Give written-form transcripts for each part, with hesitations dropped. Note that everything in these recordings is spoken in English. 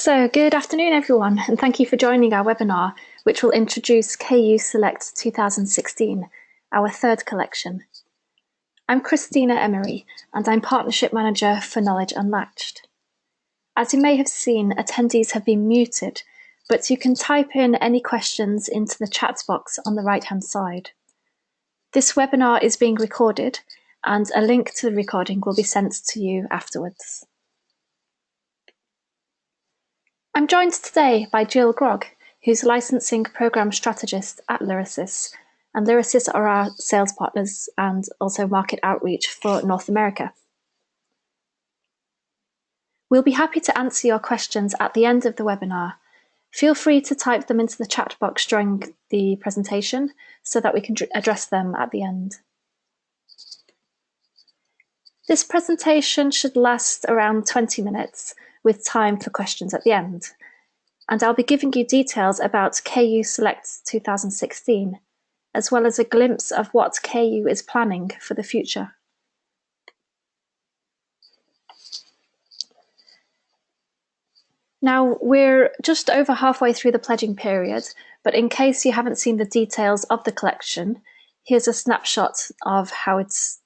So good afternoon, everyone, and thank you for joining our webinar, which will introduce KU Select 2016, our third collection. I'm Christina Emery, and I'm Partnership Manager for Knowledge Unlatched. As you may have seen, attendees have been muted, but you can type in any questions into the chat box on the right-hand side. This webinar is being recorded, and a link to the recording will be sent to you afterwards. I'm joined today by Jill Grogg, who's Licensing Programme Strategist at LYRASIS, and LYRASIS are our sales partners and also market outreach for North America. We'll be happy to answer your questions at the end of the webinar. Feel free to type them into the chat box during the presentation so that we can address them at the end. This presentation should last around 20 minutes, with time for questions at the end. And I'll be giving you details about KU Select 2016, as well as a glimpse of what KU is planning for the future. Now, we're just over halfway through the pledging period, but in case you haven't seen the details of the collection, here's a snapshot of how it's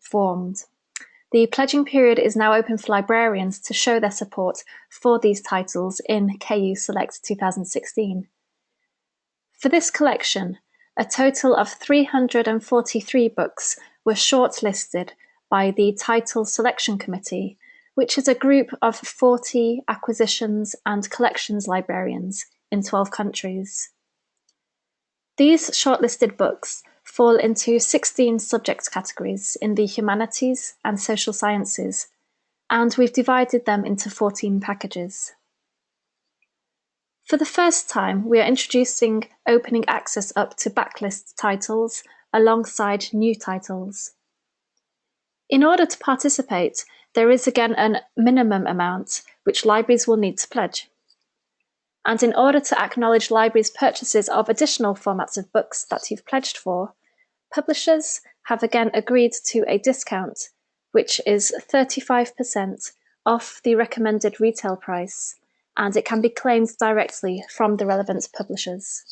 formed. The pledging period is now open for librarians to show their support for these titles in KU Select 2016. For this collection, a total of 343 books were shortlisted by the Title Selection Committee, which is a group of 40 acquisitions and collections librarians in 12 countries. These shortlisted books fall into 16 subject categories in the Humanities and Social Sciences, and we've divided them into 14 packages. For the first time, we are introducing opening access up to backlist titles alongside new titles. In order to participate, there is again a minimum amount which libraries will need to pledge. And in order to acknowledge libraries' purchases of additional formats of books that you've pledged for, publishers have again agreed to a discount, which is 35% off the recommended retail price, and it can be claimed directly from the relevant publishers.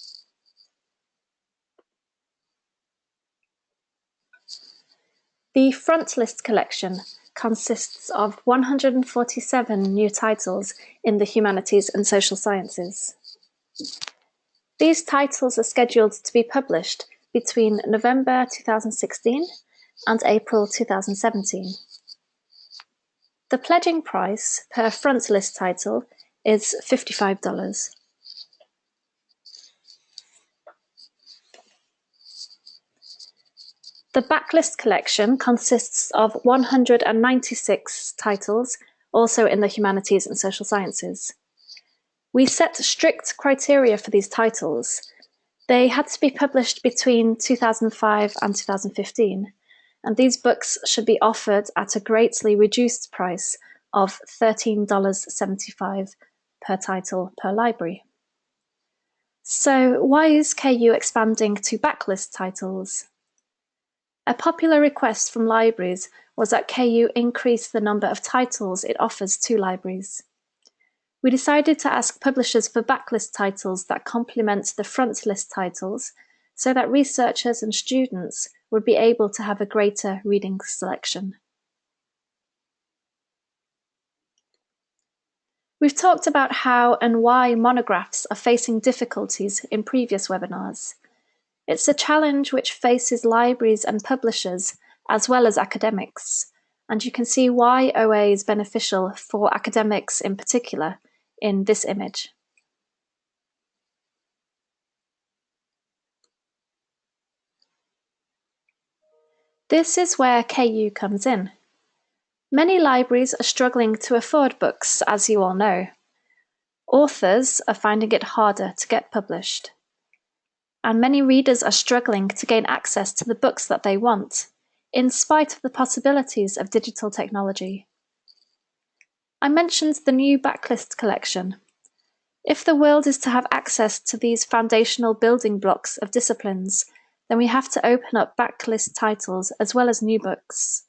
The frontlist collection consists of 147 new titles in the Humanities and Social Sciences. These titles are scheduled to be published between November 2016 and April 2017. The pledging price per frontlist title is $55. The Backlist Collection consists of 196 titles, also in the Humanities and Social Sciences. We set strict criteria for these titles. They had to be published between 2005 and 2015, and these books should be offered at a greatly reduced price of $13.75 per title per library. So why is KU expanding to backlist titles? A popular request from libraries was that KU increase the number of titles it offers to libraries. We decided to ask publishers for backlist titles that complement the frontlist titles so that researchers and students would be able to have a greater reading selection. We've talked about how and why monographs are facing difficulties in previous webinars. It's a challenge which faces libraries and publishers as well as academics, and you can see why OA is beneficial for academics in particular in this image. This is where KU comes in. Many libraries are struggling to afford books, as you all know. Authors are finding it harder to get published. And many readers are struggling to gain access to the books that they want, in spite of the possibilities of digital technology. I mentioned the new Backlist Collection. If the world is to have access to these foundational building blocks of disciplines, then we have to open up backlist titles as well as new books.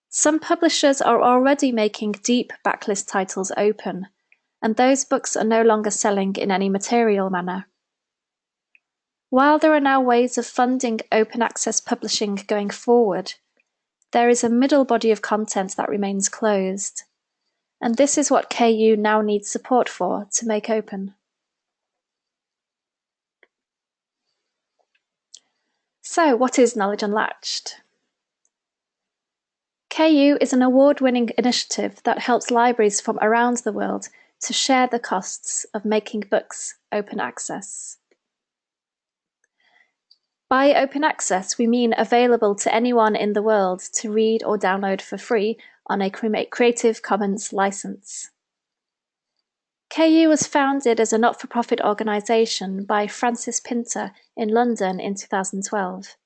Some publishers are already making deep backlist titles open, and those books are no longer selling in any material manner. While there are now ways of funding open access publishing going forward, there is a middle body of content that remains closed, and this is what KU now needs support for to make open. So, what is Knowledge Unlatched? KU is an award-winning initiative that helps libraries from around the world to share the costs of making books open access. By open access, we mean available to anyone in the world to read or download for free on a Creative Commons license. KU was founded as a not-for-profit organisation by Francis Pinter in London in 2012.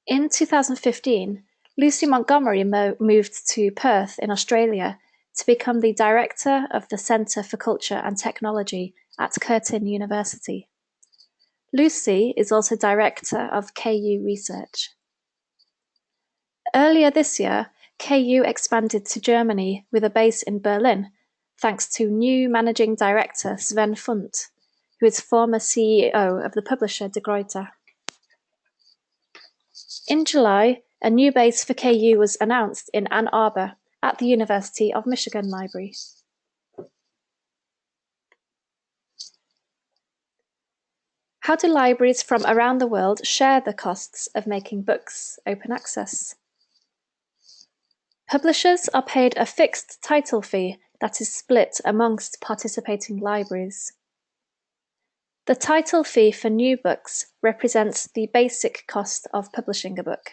In 2015, Lucy Montgomery moved to Perth in Australia to become the director of the Centre for Culture and Technology at Curtin University. Lucy is also director of KU Research. Earlier this year, KU expanded to Germany with a base in Berlin, thanks to new managing director Sven Fundt, who is former CEO of the publisher De Gruyter. In July, a new base for KU was announced in Ann Arbor at the University of Michigan Library. How do libraries from around the world share the costs of making books open access? Publishers are paid a fixed title fee that is split amongst participating libraries. The title fee for new books represents the basic cost of publishing a book.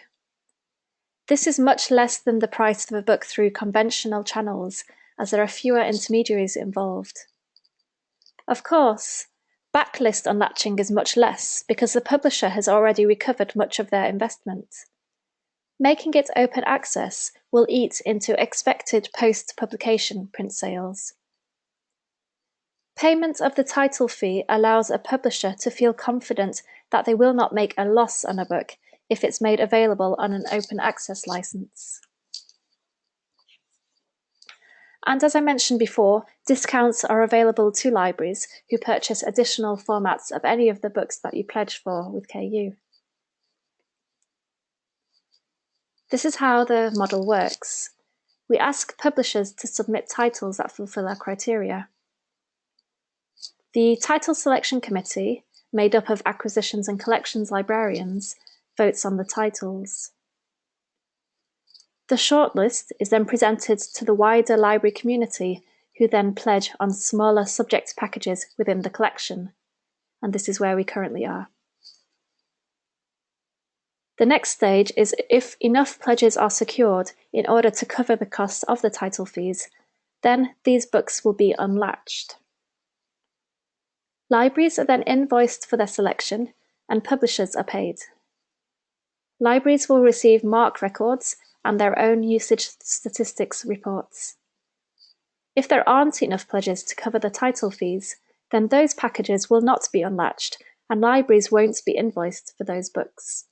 This is much less than the price of a book through conventional channels, as there are fewer intermediaries involved. Of course, backlist unlatching is much less because the publisher has already recovered much of their investment. Making it open access will eat into expected post-publication print sales. Payment of the title fee allows a publisher to feel confident that they will not make a loss on a book if it's made available on an open access license. And as I mentioned before, discounts are available to libraries who purchase additional formats of any of the books that you pledge for with KU. This is how the model works. We ask publishers to submit titles that fulfill our criteria. The Title Selection Committee, made up of acquisitions and collections librarians, votes on the titles. The shortlist is then presented to the wider library community, who then pledge on smaller subject packages within the collection, and this is where we currently are. The next stage is if enough pledges are secured in order to cover the cost of the title fees, then these books will be unlatched. Libraries are then invoiced for their selection, and publishers are paid. Libraries will receive MARC records and their own usage statistics reports. If there aren't enough pledges to cover the title fees, then those packages will not be unlatched, and libraries won't be invoiced for those books.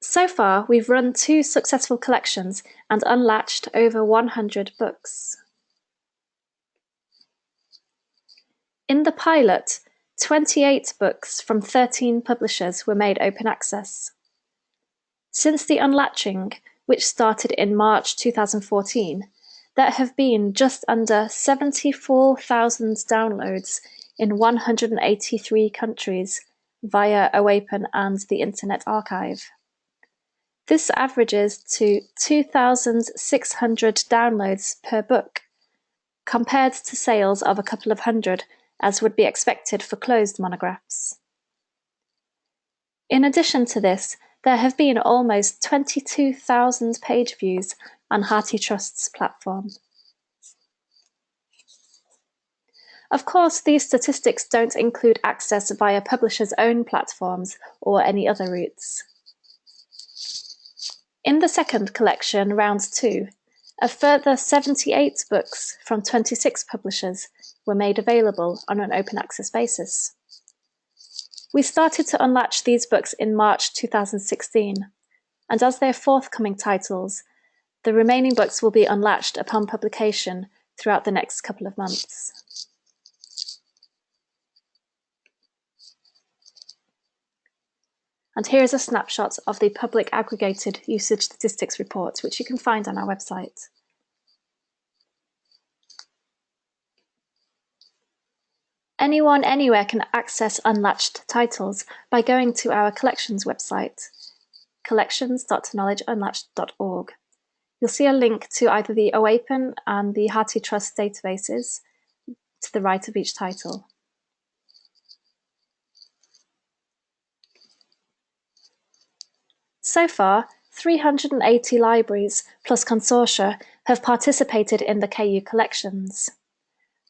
So far, we've run 2 successful collections and unlatched over 100 books. In the pilot, 28 books from 13 publishers were made open access. Since the unlatching, which started in March 2014, there have been just under 74,000 downloads in 183 countries via OAPEN and the Internet Archive. This averages to 2,600 downloads per book, compared to sales of a couple of hundred, as would be expected for closed monographs. In addition to this, there have been almost 22,000 page views on HardyTrust's platform. Of course, these statistics don't include access via publishers' own platforms or any other routes. In the second collection, Round 2, a further 78 books from 26 publishers were made available on an open access basis. We started to unlatch these books in March 2016, and as they're forthcoming titles, the remaining books will be unlatched upon publication throughout the next couple of months. And here is a snapshot of the public aggregated usage statistics report, which you can find on our website. Anyone, anywhere can access unlatched titles by going to our collections website, collections.knowledgeunlatched.org. You'll see a link to either the OAPEN and the HarTrust databases to the right of each title. So far, 380 libraries plus consortia have participated in the KU collections.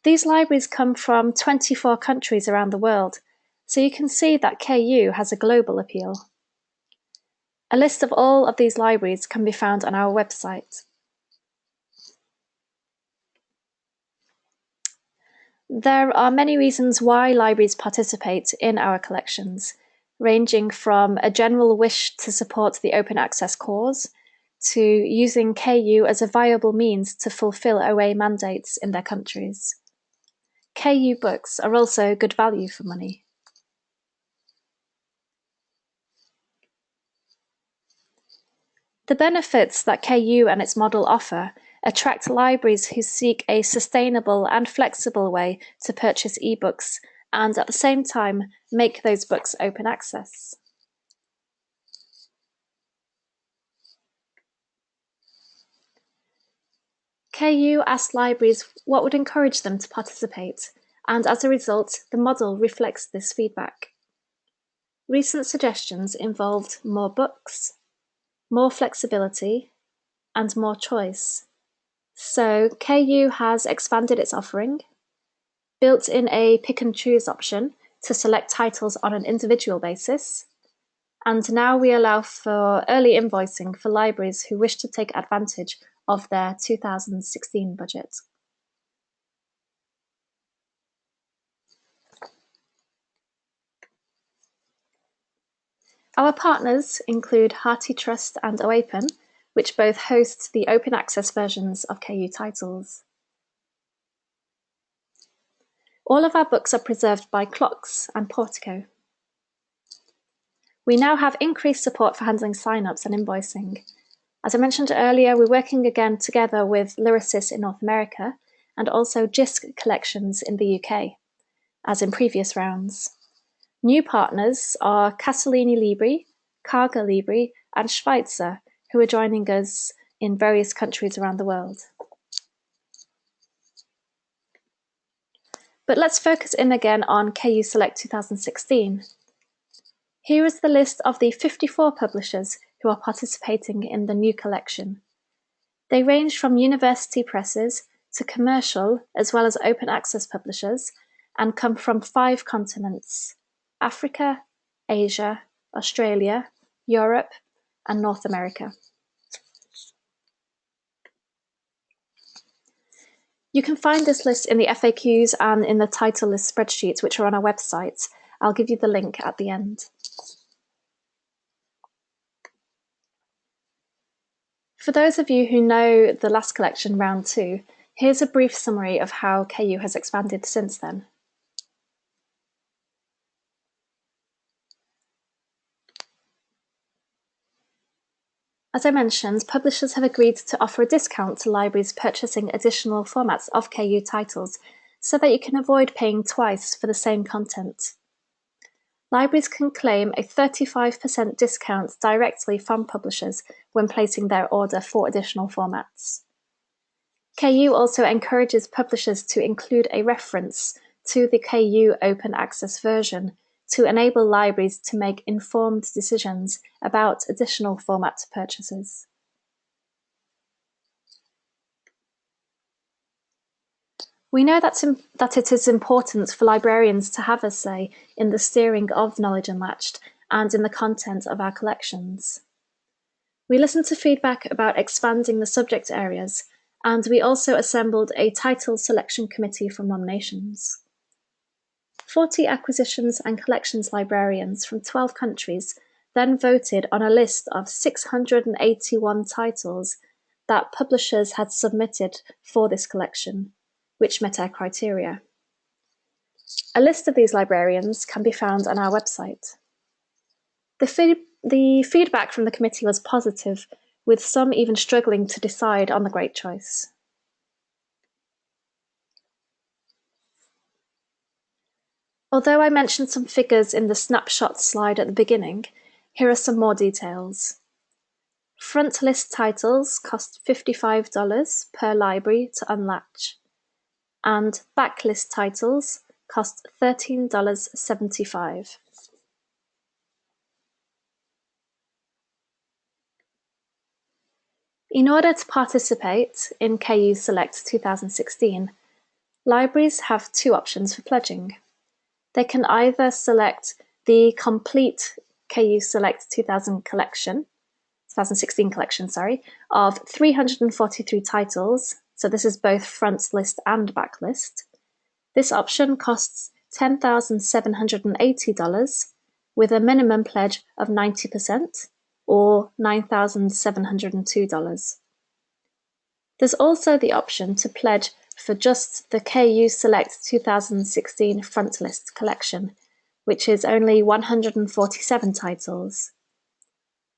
These libraries come from 24 countries around the world, so you can see that KU has a global appeal. A list of all of these libraries can be found on our website. There are many reasons why libraries participate in our collections, ranging from a general wish to support the open access cause, to using KU as a viable means to fulfill OA mandates in their countries. KU books are also good value for money. The benefits that KU and its model offer attract libraries who seek a sustainable and flexible way to purchase ebooks and at the same time make those books open access. KU asked libraries what would encourage them to participate, and as a result, the model reflects this feedback. Recent suggestions involved more books, more flexibility, and more choice. So KU has expanded its offering, built in a pick and choose option to select titles on an individual basis, and now we allow for early invoicing for libraries who wish to take advantage of their 2016 budget. Our partners include HarTrust and OAPEN, which both host the open access versions of KU titles. All of our books are preserved by Clocks and Portico. We now have increased support for handling sign-ups and invoicing. As I mentioned earlier, we're working again together with LYRASIS in North America and also JISC collections in the UK, as in previous rounds. New partners are Castellini Libri, Carga Libri, and Schweitzer, who are joining us in various countries around the world. But let's focus in again on KU Select 2016. Here is the list of the 54 publishers who are participating in the new collection. They range from university presses to commercial as well as open access publishers and come from 5 continents: Africa, Asia, Australia, Europe, and North America. You can find this list in the FAQs and in the title list spreadsheets, which are on our website. I'll give you the link at the end. For those of you who know the last collection, round 2, here's a brief summary of how KU has expanded since then. As I mentioned, publishers have agreed to offer a discount to libraries purchasing additional formats of KU titles so that you can avoid paying twice for the same content. Libraries can claim a 35% discount directly from publishers when placing their order for additional formats. KU also encourages publishers to include a reference to the KU open access version to enable libraries to make informed decisions about additional format purchases. We know that it is important for librarians to have a say in the steering of Knowledge Unlatched and in the content of our collections. We listened to feedback about expanding the subject areas, and we also assembled a title selection committee from nominations. 40 acquisitions and collections librarians from 12 countries then voted on a list of 681 titles that publishers had submitted for this collection, which met our criteria. A list of these librarians can be found on our website. The feedback from the committee was positive, with some even struggling to decide on the great choice. Although I mentioned some figures in the snapshot slide at the beginning, here are some more details. Front list titles cost $55 per library to unlatch, and backlist titles cost $13.75. In order to participate in KU Select 2016, libraries have two options for pledging. They can either select the complete KU Select 2016 collection, of 343 titles, so this is both front list and backlist. This option costs $10,780 with a minimum pledge of 90%, or $9,702. There's also the option to pledge for just the KU Select 2016 front list collection, which is only 147 titles.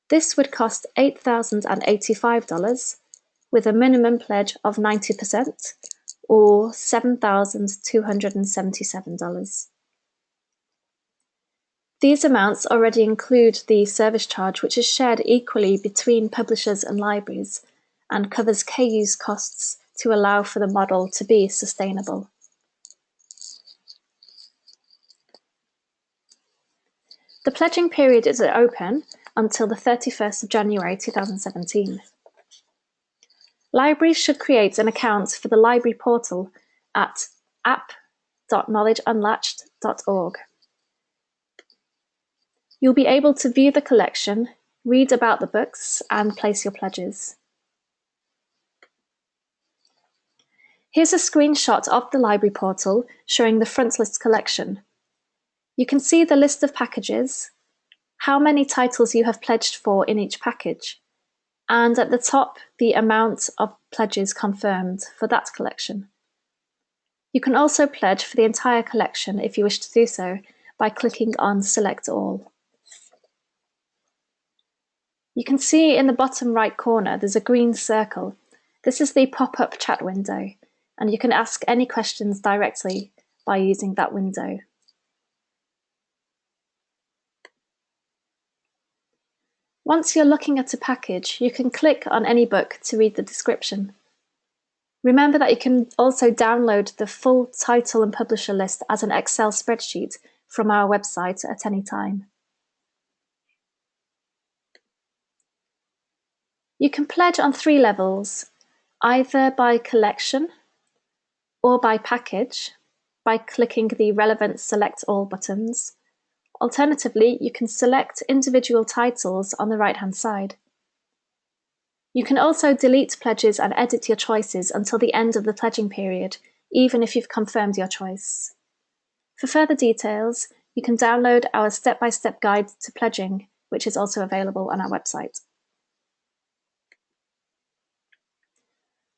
This would cost $8,085 with a minimum pledge of 90%, or $7,277. These amounts already include the service charge, which is shared equally between publishers and libraries, and covers KU's costs to allow for the model to be sustainable. The pledging period is open until the 31st of January 2017. Libraries should create an account for the library portal at app.knowledgeunlatched.org. You'll be able to view the collection, read about the books, and place your pledges. Here's a screenshot of the library portal showing the front list collection. You can see the list of packages, how many titles you have pledged for in each package, and at the top, the amount of pledges confirmed for that collection. You can also pledge for the entire collection if you wish to do so by clicking on Select All. You can see in the bottom right corner there's a green circle. This is the pop-up chat window, and you can ask any questions directly by using that window. Once you're looking at a package, you can click on any book to read the description. Remember that you can also download the full title and publisher list as an Excel spreadsheet from our website at any time. You can pledge on 3 levels, either by collection or by package, by clicking the relevant Select All buttons. Alternatively, you can select individual titles on the right-hand side. You can also delete pledges and edit your choices until the end of the pledging period, even if you've confirmed your choice. For further details, you can download our step-by-step guide to pledging, which is also available on our website.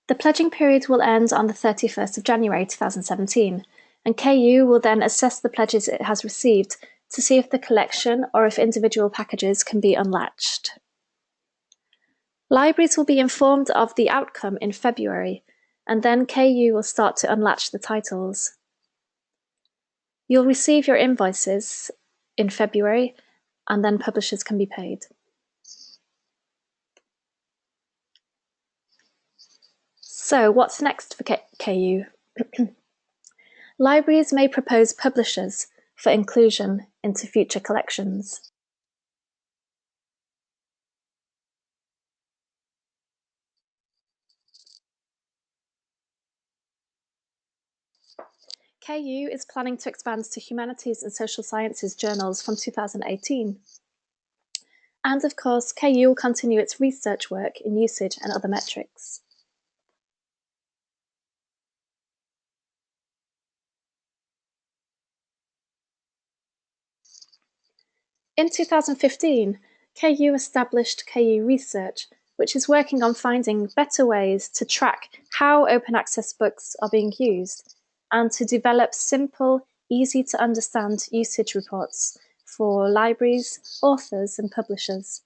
The pledging period will end on the 31st of January 2017, and KU will then assess the pledges it has received to see if the collection or if individual packages can be unlatched. Libraries will be informed of the outcome in February, and then KU will start to unlatch the titles. You'll receive your invoices in February, and then publishers can be paid. So what's next for KU? Libraries may propose publishers for inclusion into future collections. KU is planning to expand to Humanities and Social Sciences journals from 2018. And of course, KU will continue its research work in usage and other metrics. In 2015, KU established KU Research, which is working on finding better ways to track how open access books are being used and to develop simple, easy to understand usage reports for libraries, authors, and publishers.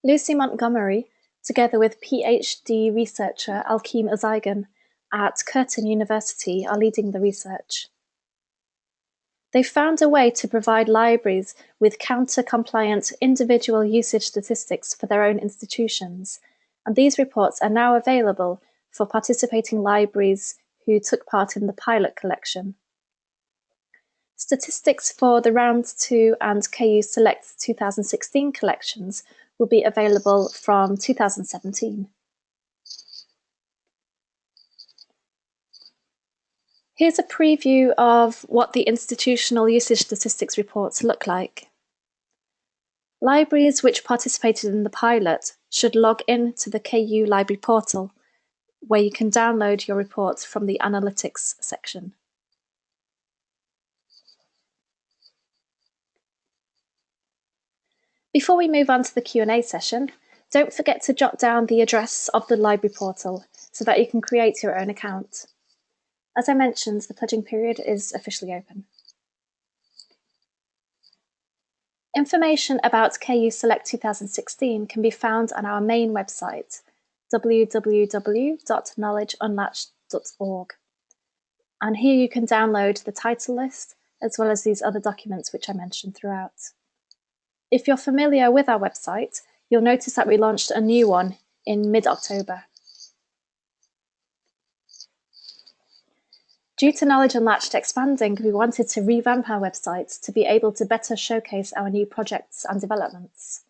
Lucy Montgomery, together with PhD researcher Alkeem Azaigan at Curtin University, are leading the research. They found a way to provide libraries with counter-compliant individual usage statistics for their own institutions, and these reports are now available for participating libraries who took part in the pilot collection. Statistics for the Round 2 and KU Select 2016 collections will be available from 2017. Here's a preview of what the institutional usage statistics reports look like. Libraries which participated in the pilot should log in to the KU Library portal, where you can download your reports from the Analytics section. Before we move on to the Q&A session, don't forget to jot down the address of the library portal so that you can create your own account. As I mentioned, the pledging period is officially open. Information about KU Select 2016 can be found on our main website, www.knowledgeunlatched.org. And here you can download the title list, as well as these other documents which I mentioned throughout. If you're familiar with our website, you'll notice that we launched a new one in mid-October. Due to Knowledge Unlatched expanding, we wanted to revamp our website to be able to better showcase our new projects and developments.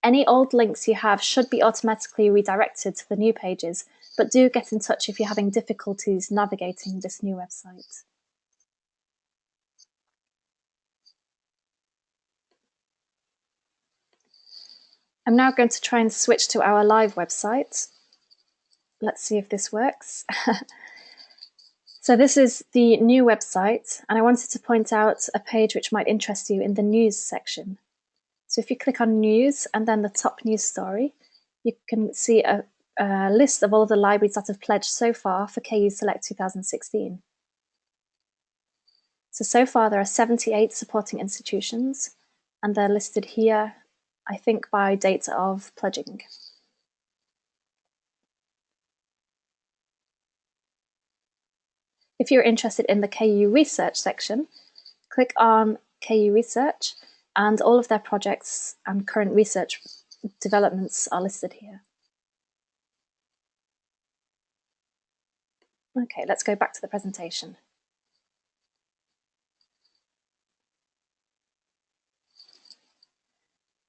Any old links you have should be automatically redirected to the new pages, but do get in touch if you're having difficulties navigating this new website. I'm now going to try and switch to our live website. Let's see if this works. So this is the new website, and I wanted to point out a page which might interest you in the news section. So if you click on news and then the top news story, you can see a list of all the libraries that have pledged so far for KU Select 2016. So far there are 78 supporting institutions, and they're listed here, I think, by date of pledging. If you're interested in the KU Research section, click on KU Research, and all of their projects and current research developments are listed here. Okay, let's go back to the presentation.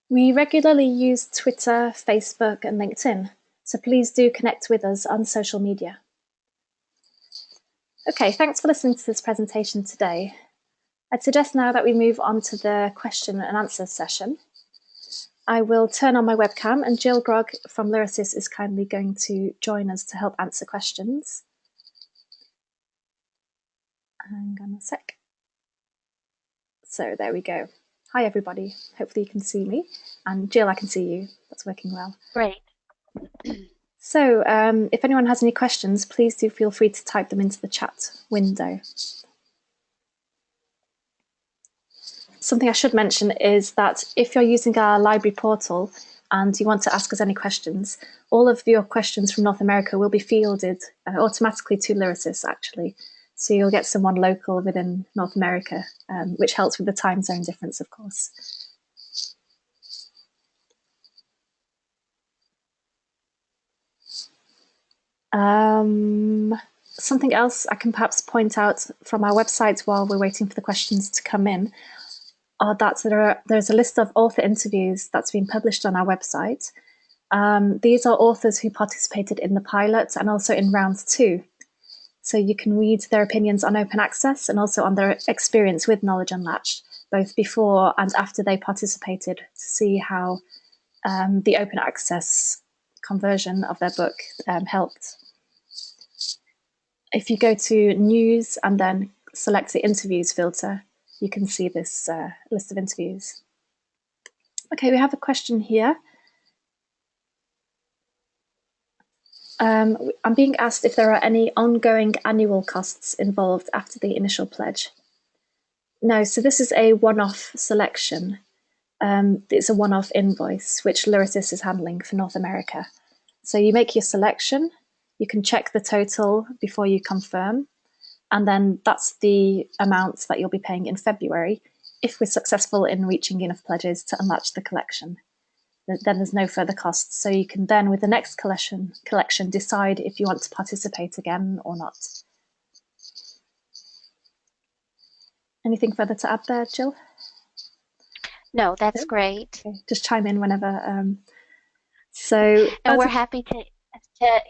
We regularly use Twitter, Facebook, and LinkedIn, so please do connect with us on social media. Okay, thanks for listening to this presentation today. I'd suggest now that we move on to the question and answer session. I will turn on my webcam, and Jill Grogg from LYRASIS is kindly going to join us to help answer questions. Hang on a sec. So there we go. Hi everybody, hopefully you can see me. And Jill, I can see you, that's working well. Great. So if anyone has any questions, please do feel free to type them into the chat window. Something I should mention is that if you're using our library portal and you want to ask us any questions, all of your questions from North America will be fielded automatically to LYRASIS, actually. So you'll get someone local within North America, which helps with the time zone difference, of course. Something else I can perhaps point out from our website while we're waiting for the questions to come in are that there's a list of author interviews that's been published on our website. These are authors who participated in the pilot and also in round 2. So you can read their opinions on open access and also on their experience with Knowledge Unlatched, both before and after they participated, to see how the open access conversion of their book helped. If you go to news and then select the interviews filter, you can see this list of interviews. Okay, we have a question here. I'm being asked if there are any ongoing annual costs involved after the initial pledge. No, so this is a one-off selection. It's a one-off invoice, which LYRASIS is handling for North America. So you make your selection, you can check the total before you confirm, and then that's the amount that you'll be paying in February if we're successful in reaching enough pledges to unlatch the collection. Then there's no further costs. So you can then, with the next collection, decide if you want to participate again or not. Anything further to add there, Jill? No, that's great. Okay, just chime in whenever. And we're happy to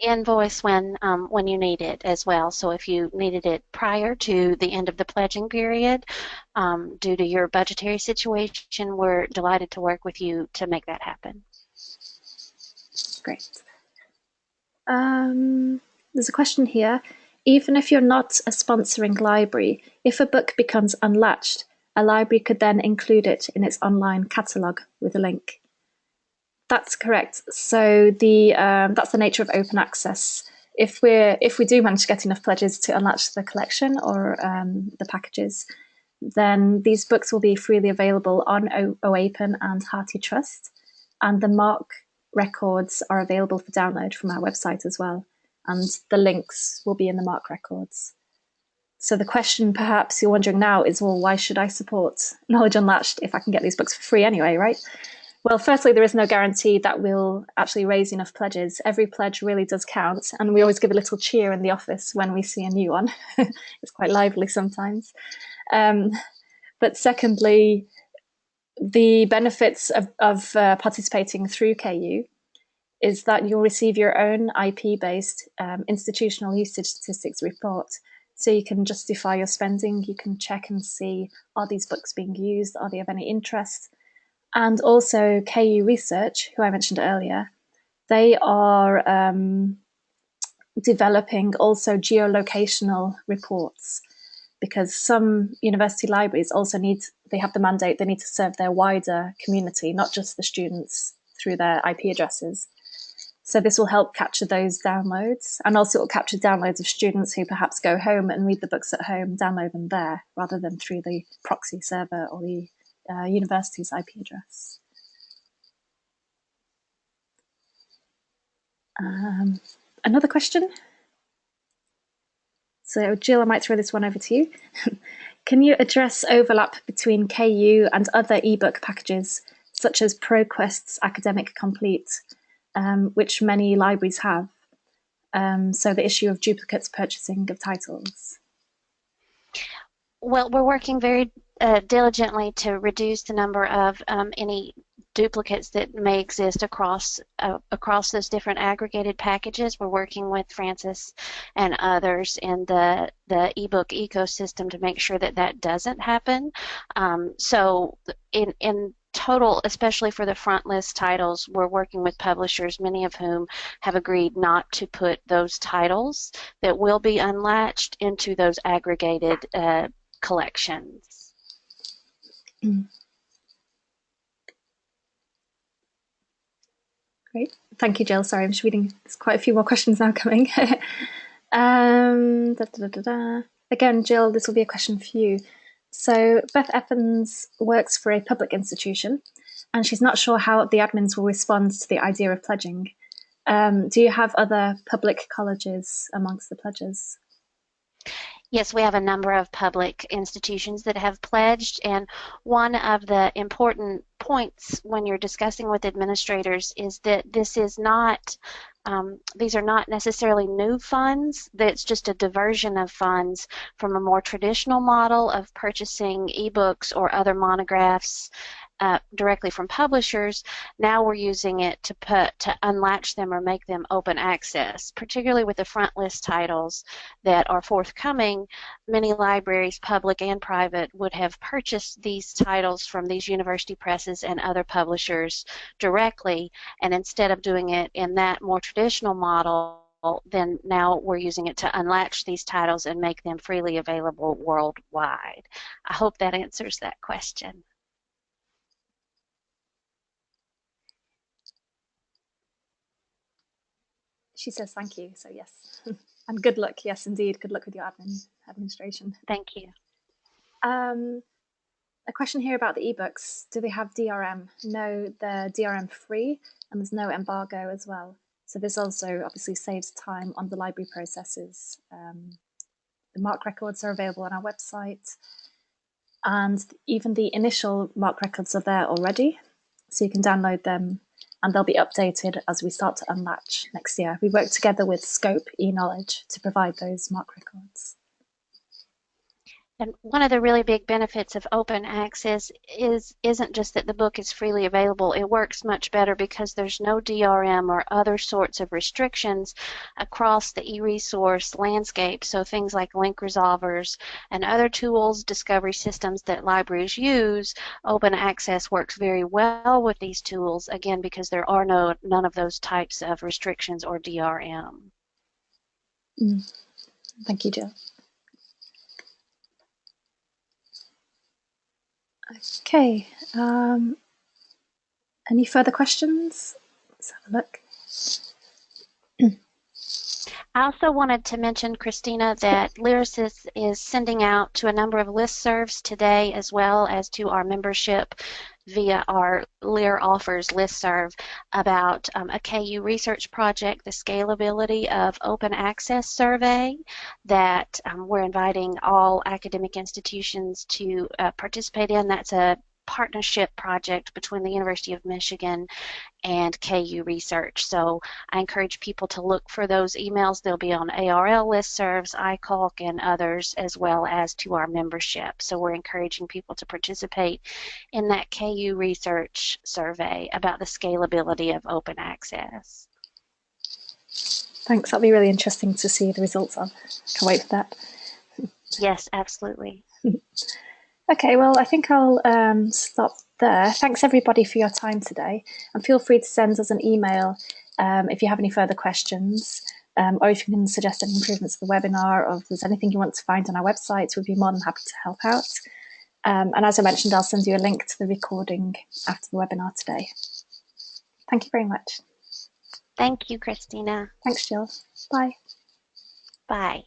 invoice when you need it as well. So if you needed it prior to the end of the pledging period, due to your budgetary situation, we're delighted to work with you to make that happen. Great. There's a question here. Even if you're not a sponsoring library, if a book becomes unlatched, a library could then include it in its online catalogue with a link. That's correct. So that's the nature of open access. If we do manage to get enough pledges to unlatch the collection or the packages, then these books will be freely available on OAPEN and HartiTrust, and the MARC records are available for download from our website as well, and the links will be in the MARC records. So the question perhaps you're wondering now is, well, why should I support Knowledge Unlatched if I can get these books for free anyway, right? Well, firstly, there is no guarantee that we'll actually raise enough pledges. Every pledge really does count, and we always give a little cheer in the office when we see a new one. It's quite lively sometimes. But secondly, the benefits of participating through KU is that you'll receive your own IP-based institutional usage statistics report. So you can justify your spending, you can check and see, are these books being used, are they of any interest? And also KU Research, who I mentioned earlier, they are developing also geolocational reports, because some university libraries also they have the mandate, they need to serve their wider community, not just the students through their IP addresses. So this will help capture those downloads, and also it will capture downloads of students who perhaps go home and read the books at home, download them there, rather than through the proxy server or the university's IP address. Another question? So Jill, I might throw this one over to you. Can you address overlap between KU and other ebook packages, such as ProQuest's Academic Complete, which many libraries have? So the issue of duplicates purchasing of titles. Well, we're working very diligently to reduce the number of any duplicates that may exist across those different aggregated packages. We're working with Francis and others in the ebook ecosystem to make sure that that doesn't happen. So in total, especially for the front list titles, we're working with publishers, many of whom have agreed not to put those titles that will be unlatched into those aggregated collections. Great. Thank you, Jill. Sorry, I'm just reading. There's quite a few more questions now coming. Again, Jill, this will be a question for you. So Beth Evans works for a public institution, and she's not sure how the admins will respond to the idea of pledging. Do you have other public colleges amongst the pledges? Yes, we have a number of public institutions that have pledged, and one of the important points when you're discussing with administrators is that this is not, these are not necessarily new funds, that's just a diversion of funds from a more traditional model of purchasing ebooks or other monographs directly from publishers. Now we're using it to unlatch them or make them open access, particularly with the front list titles that are forthcoming. Many libraries, public and private, would have purchased these titles from these university presses and other publishers directly, and instead of doing it in that more traditional model, then now we're using it to unlatch these titles and make them freely available worldwide. I hope that answers that question. She says thank you, so yes. And good luck, yes, indeed. Good luck with your administration. Thank you. A question here about the ebooks. Do they have DRM? No, they're DRM free, and there's no embargo as well. So this also obviously saves time on the library processes. The MARC records are available on our website, and even the initial MARC records are there already, so you can download them, and they'll be updated as we start to unlatch next year. We work together with Scope eKnowledge to provide those MARC records. And one of the really big benefits of open access isn't just that the book is freely available. It works much better because there's no DRM or other sorts of restrictions across the e-resource landscape. So things like link resolvers and other tools, discovery systems that libraries use, open access works very well with these tools, again, because there are none of those types of restrictions or DRM. Thank you, Jill. Okay, any further questions? Let's have a look. I also wanted to mention, Christina, that LYRASIS is sending out to a number of listservs today, as well as to our membership via our LYR Offers listserv about a KU research project, the Scalability of Open Access Survey, that we're inviting all academic institutions to participate in. That's a partnership project between the University of Michigan and KU Research. So I encourage people to look for those emails. They'll be on ARL listservs, ICALC, and others, as well as to our membership. So we're encouraging people to participate in that KU Research survey about the scalability of open access. Thanks, that'll be really interesting to see the results of. Can't wait for that. Yes, absolutely. Okay, well, I think I'll stop there. Thanks everybody for your time today, and feel free to send us an email if you have any further questions, or if you can suggest any improvements to the webinar, or if there's anything you want to find on our website, we'd be more than happy to help out. And as I mentioned, I'll send you a link to the recording after the webinar today. Thank you very much. Thank you, Christina. Thanks, Jill. Bye. Bye.